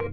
Hey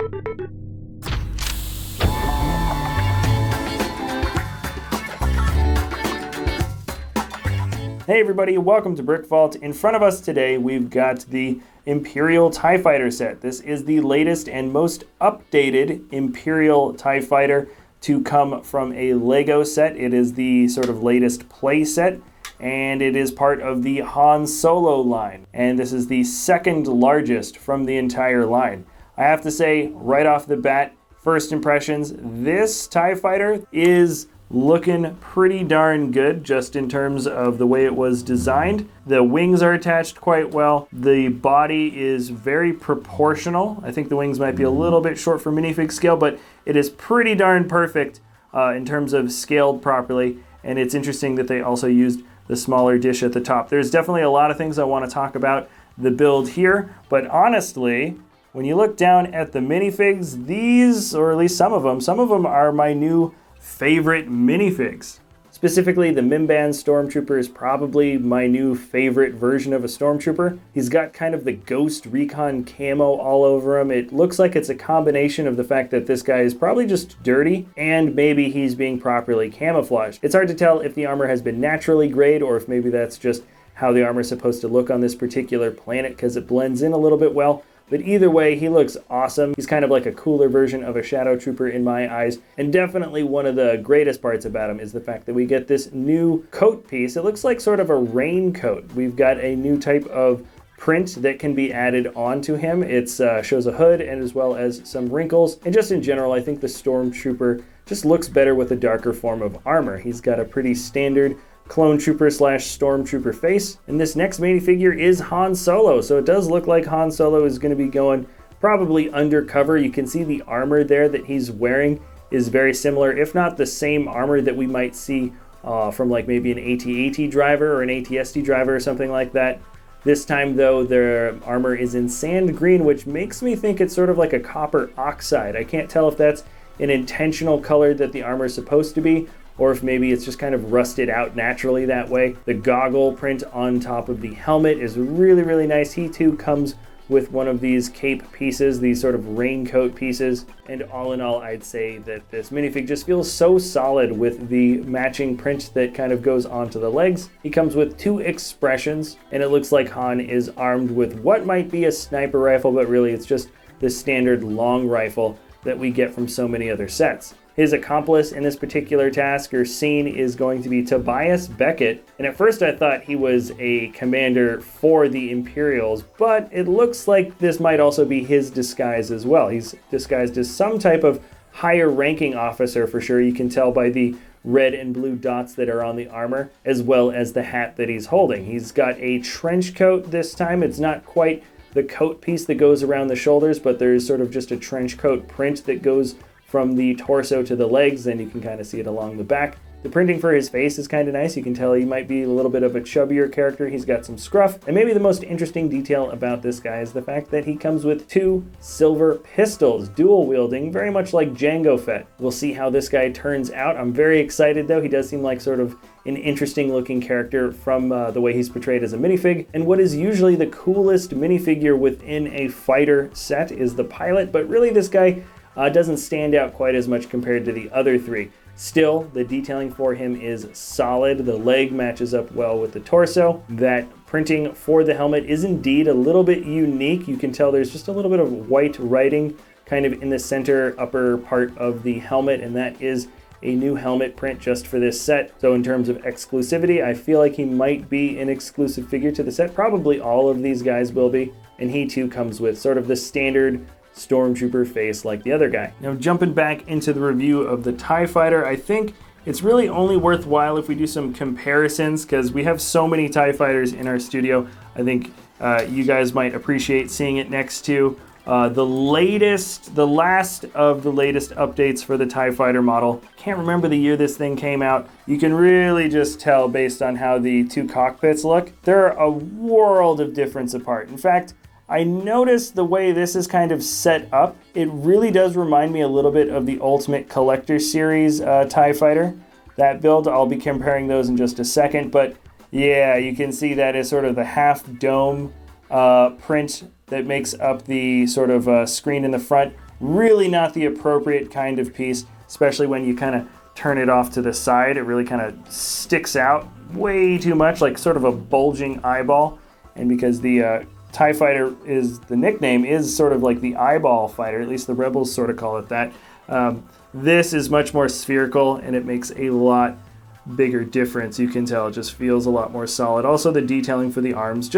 everybody, welcome to BrickVault. In front of us today, we've got the Imperial TIE Fighter set. This is the latest and most updated Imperial TIE Fighter to come from a Lego set. It is the sort of latest play set, and it is part of the Han Solo line. And this is the second largest from the entire line. I have to say, right off the bat, first impressions, this TIE Fighter is looking pretty darn good just in terms of the way it was designed. The wings are attached quite well. The body is very proportional. I think the wings might be a little bit short for minifig scale, but it is pretty darn perfect in terms of scaled properly. And it's interesting that they also used the smaller dish at the top. There's definitely a lot of things I want to talk about the build here, but honestly, when you look down at the minifigs, these, or at least some of them are my new favorite minifigs. Specifically, the Mimban Stormtrooper is probably my new favorite version of a Stormtrooper. He's got kind of the Ghost Recon camo all over him. It looks like it's a combination of the fact that this guy is probably just dirty and maybe he's being properly camouflaged. It's hard to tell if the armor has been naturally grayed or if maybe that's just how the armor is supposed to look on this particular planet because it blends in a little bit well. But either way, he looks awesome. He's kind of like a cooler version of a Shadow Trooper in my eyes. And definitely one of the greatest parts about him is the fact that we get this new coat piece. It looks like sort of a raincoat. We've got a new type of print that can be added onto him. It shows a hood and as well as some wrinkles. And just in general, I think the Stormtrooper just looks better with a darker form of armor. He's got a pretty standard clone trooper slash stormtrooper face. And this next minifigure is Han Solo. So it does look like Han Solo is going to be going probably undercover. You can see the armor there that he's wearing is very similar, if not the same armor that we might see from like maybe an AT-AT driver or an AT-ST driver or something like that. This time though, their armor is in sand green, which makes me think it's sort of like a copper oxide. I can't tell if that's an intentional color that the armor is supposed to be, or if maybe it's just kind of rusted out naturally that way. The goggle print on top of the helmet is really, really nice. He too comes with one of these cape pieces, these sort of raincoat pieces. And all in all, I'd say that this minifig just feels so solid with the matching print that kind of goes onto the legs. He comes with two expressions, and it looks like Han is armed with what might be a sniper rifle, but really it's just the standard long rifle that we get from so many other sets. His accomplice in this particular task or scene is going to be Tobias Beckett. And at first I thought he was a commander for the Imperials, but it looks like this might also be his disguise as well. He's disguised as some type of higher ranking officer for sure. You can tell by the red and blue dots that are on the armor, as well as the hat that he's holding. He's got a trench coat this time. It's not quite the coat piece that goes around the shoulders, but there's sort of just a trench coat print that goes from the torso to the legs, and you can kind of see it along the back. The printing for his face is kind of nice. You can tell he might be a little bit of a chubbier character. He's got some scruff. And maybe the most interesting detail about this guy is the fact that he comes with two silver pistols, dual wielding, very much like Jango Fett. We'll see how this guy turns out. I'm very excited though. He does seem like sort of an interesting looking character from the way he's portrayed as a minifig. And what is usually the coolest minifigure within a fighter set is the pilot, but really this guy doesn't stand out quite as much compared to the other three. Still, the detailing for him is solid. The leg matches up well with the torso. That printing for the helmet is indeed a little bit unique. You can tell there's just a little bit of white writing kind of in the center upper part of the helmet, and that is a new helmet print just for this set. So in terms of exclusivity, I feel like he might be an exclusive figure to the set. Probably all of these guys will be. And he too comes with sort of the standard Stormtrooper face like the other guy. Now jumping back into the review of the TIE Fighter, I think it's really only worthwhile if we do some comparisons because we have so many TIE Fighters in our studio. I think you guys might appreciate seeing it next to the last of the latest updates for the TIE Fighter model. Can't remember the year this thing came out. You can really just tell based on how the two cockpits look. They're a world of difference apart. In fact, I noticed the way this is kind of set up, it really does remind me a little bit of the Ultimate Collector Series TIE Fighter. That build, I'll be comparing those in just a second, but yeah, you can see that is sort of the half dome print that makes up the sort of screen in the front. really not the appropriate kind of piece, especially when you kind of turn it off to the side. It really kind of sticks out way too much, like sort of a bulging eyeball. And because the TIE Fighter is, the nickname is sort of like the eyeball fighter, at least the Rebels sort of call it that. This is much more spherical, and it makes a lot bigger difference. You can tell it just feels a lot more solid. Also, the detailing for the arms,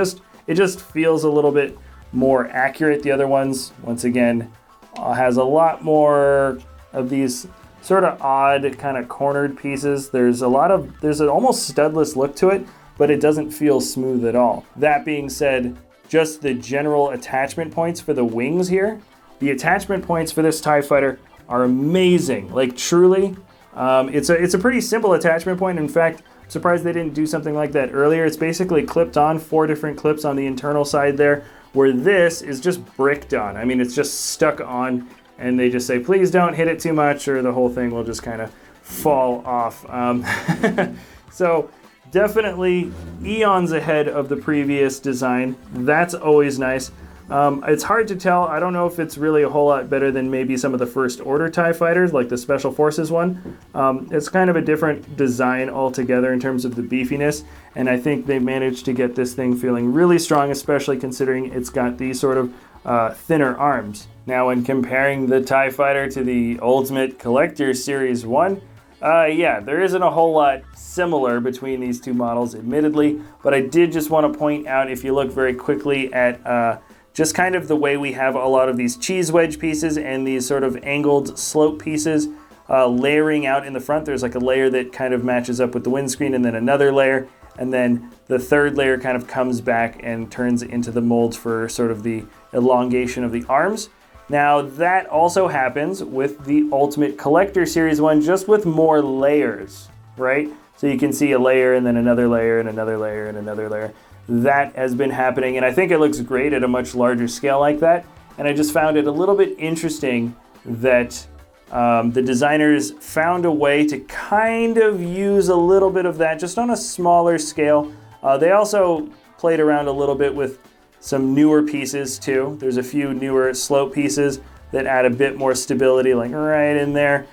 it just feels a little bit more accurate. The other ones, once again, has a lot more of these sort of odd kind of cornered pieces. There's an almost studless look to it, but it doesn't feel smooth at all. That being said, just the general attachment points for the wings here, the attachment points for this TIE Fighter are amazing. Like truly, it's a pretty simple attachment point. In fact, I'm surprised they didn't do something like that earlier. It's basically clipped on, 4 different clips on the internal side there, where this is just bricked on. I mean, it's just stuck on, and they just say, please don't hit it too much, or the whole thing will just kind of fall off. So definitely eons ahead of the previous design. That's always nice. It's hard to tell. I don't know if it's really a whole lot better than maybe some of the First Order TIE Fighters, like the Special Forces one. It's kind of a different design altogether in terms of the beefiness, and I think they've managed to get this thing feeling really strong, especially considering it's got these sort of thinner arms. Now, when comparing the TIE Fighter to the Ultimate Collector Series 1, yeah, there isn't a whole lot similar between these two models, admittedly, but I did just want to point out, if you look very quickly at just kind of the way we have a lot of these cheese wedge pieces and these sort of angled slope pieces layering out in the front. There's like a layer that kind of matches up with the windscreen, and then another layer, and then the third layer kind of comes back and turns into the molds for sort of the elongation of the arms. Now that also happens with the Ultimate Collector Series 1, just with more layers, right? So you can see a layer and then another layer and another layer and another layer. That has been happening, and I think it looks great at a much larger scale like that. And I just found it a little bit interesting that the designers found a way to kind of use a little bit of that just on a smaller scale. They also played around a little bit with some newer pieces too. There's a few newer slope pieces that add a bit more stability, like right in there.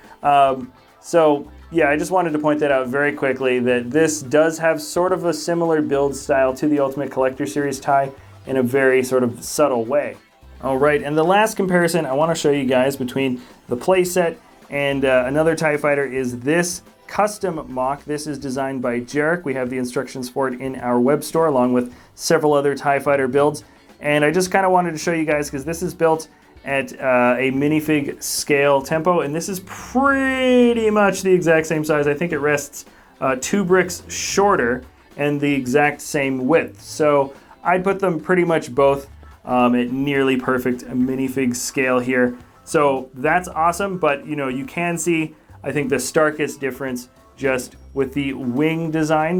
So yeah, I just wanted to point that out very quickly, that this does have sort of a similar build style to the Ultimate Collector Series TIE in a very sort of subtle way. All right, and the last comparison I want to show you guys between the playset and another TIE Fighter is this custom mock. This is designed by Jarek. We have the instructions for it in our web store, along with several other TIE Fighter builds. And I just kind of wanted to show you guys, because this is built at a minifig scale tempo, and this is pretty much the exact same size. I think it rests 2 bricks shorter and the exact same width. So I'd put them pretty much both at nearly perfect minifig scale here. So that's awesome, but you know, you can see, I think, the starkest difference just with the wing design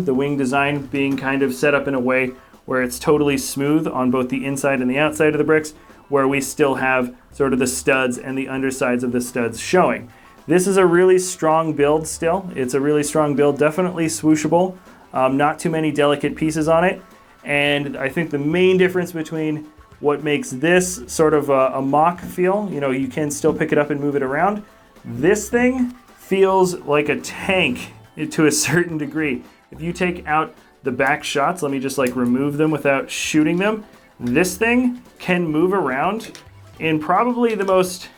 being kind of set up in a way where it's totally smooth on both the inside and the outside of the bricks, where we still have sort of the studs and the undersides of the studs showing. This is a really strong build still. It's a really strong build, definitely swooshable, not too many delicate pieces on it. And I think the main difference between what makes this sort of a mock feel, you know, you can still pick it up and move it around. This thing feels like a tank to a certain degree. If you take out the back shots, let me just like remove them without shooting them. This thing can move around in probably the most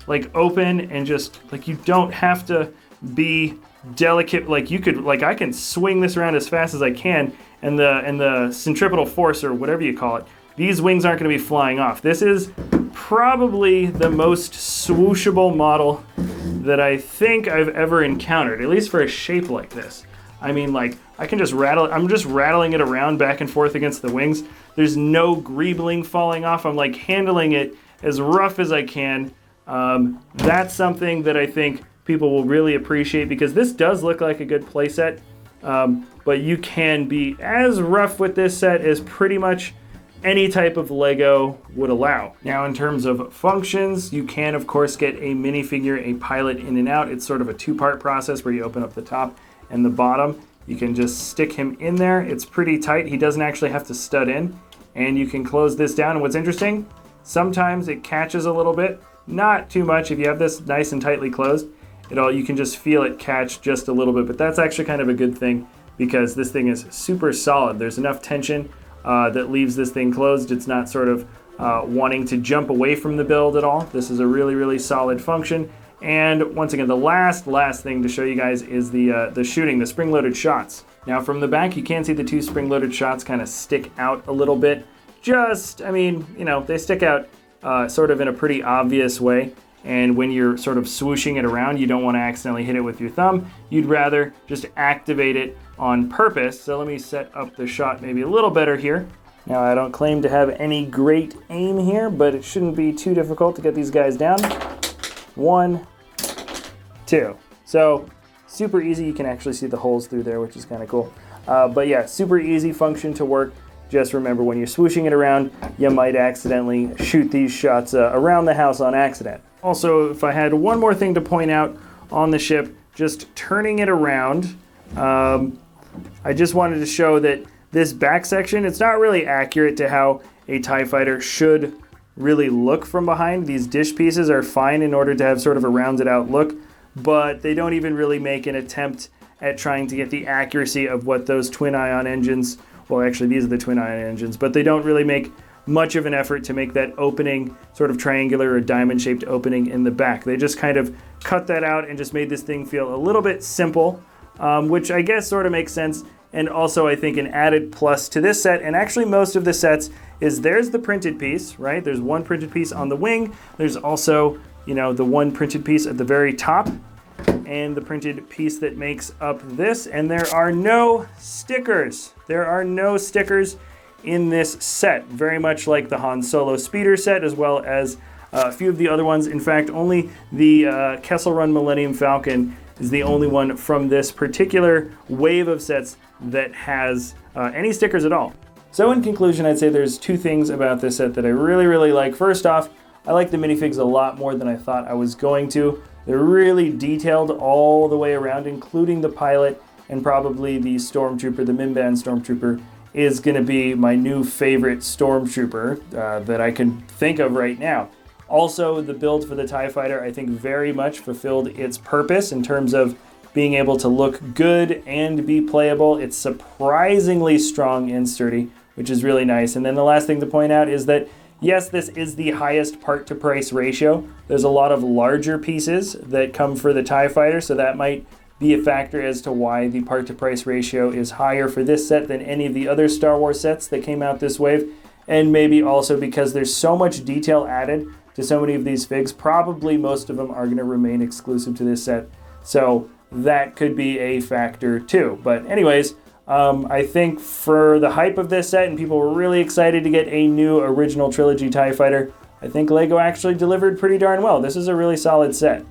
like open, and just like, you don't have to be delicate. Like you could, like I can swing this around as fast as I can, and the centripetal force, or whatever you call it, these wings aren't going to be flying off. This is probably the most swooshable model that I think I've ever encountered, at least for a shape like this. I mean, like, I can just rattle, I'm just rattling it around back and forth against the wings. There's no greebling falling off. I'm like handling it as rough as I can. That's something that I think people will really appreciate, because this does look like a good play set. But you can be as rough with this set as pretty much any type of Lego would allow. Now, in terms of functions, you can of course get a minifigure, a pilot in and out. It's sort of a 2-part process where you open up the top and the bottom. You can just stick him in there. It's pretty tight. He doesn't actually have to stud in. And you can close this down. And what's interesting, sometimes it catches a little bit not too much. If you have this nice and tightly closed, you can just feel it catch just a little bit, but that's actually kind of a good thing because this thing is super solid. There's enough tension that leaves this thing closed. It's not sort of wanting to jump away from the build at all. This is a really, really solid function. And once again, the last thing to show you guys is the shooting, the spring-loaded shots. Now from the back, you can see the two spring-loaded shots kind of stick out a little bit. They stick out sort of in a pretty obvious way. And when you're sort of swooshing it around, you don't want to accidentally hit it with your thumb. You'd rather just activate it on purpose. So let me set up the shot maybe a little better here. Now I don't claim to have any great aim here, but it shouldn't be too difficult to get these guys down. 1, 2. So super easy. You can actually see the holes through there, which is kind of cool. But yeah, super easy function to work. Just remember, when you're swooshing it around, you might accidentally shoot these shots around the house on accident. Also, if I had one more thing to point out on the ship, just turning it around, I just wanted to show that this back section, it's not really accurate to how a TIE Fighter should really look from behind. These dish pieces are fine in order to have sort of a rounded out look, but they don't even really make an attempt at trying to get the accuracy of what those twin ion engines, well actually these are the twin ion engines, but they don't really make much of an effort to make that opening sort of triangular or diamond shaped opening in the back. They just kind of cut that out and just made this thing feel a little bit simple, which I guess sort of makes sense. And also I think an added plus to this set, and actually most of the sets, is there's the printed piece, right? There's one printed piece on the wing. There's also, the one printed piece at the very top and the printed piece that makes up this. And there are no stickers. There are no stickers in this set, very much like the Han Solo speeder set, as well as a few of the other ones. In fact, only the Kessel Run Millennium Falcon is the only one from this particular wave of sets that has any stickers at all. So in conclusion, I'd say there's two things about this set that I really, really like. First off, I like the minifigs a lot more than I thought I was going to. They're really detailed all the way around, including the pilot and probably the Stormtrooper, the Minban Stormtrooper, is going to be my new favorite Stormtrooper that I can think of right now. Also, the build for the TIE Fighter, I think, very much fulfilled its purpose in terms of being able to look good and be playable. It's surprisingly strong and sturdy, which is really nice. And then the last thing to point out is that, yes, this is the highest part to price ratio. There's a lot of larger pieces that come for the TIE Fighter, so that might be a factor as to why the part to price ratio is higher for this set than any of the other Star Wars sets that came out this wave, and maybe also because there's so much detail added to so many of these figs. Probably most of them are going to remain exclusive to this set, so that could be a factor too. But anyways, I think for the hype of this set and people were really excited to get a new original trilogy TIE Fighter, I think LEGO actually delivered pretty darn well. This is a really solid set.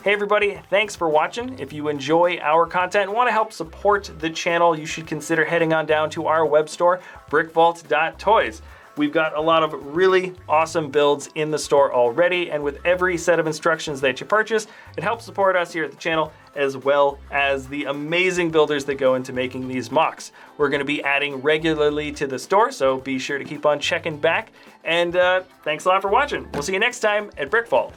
Hey everybody, thanks for watching. If you enjoy our content and want to help support the channel, you should consider heading on down to our web store, BrickVault.toys. We've got a lot of really awesome builds in the store already, and with every set of instructions that you purchase, it helps support us here at the channel, as well as the amazing builders that go into making these mocks. We're going to be adding regularly to the store, so be sure to keep on checking back, and thanks a lot for watching. We'll see you next time at BrickVault.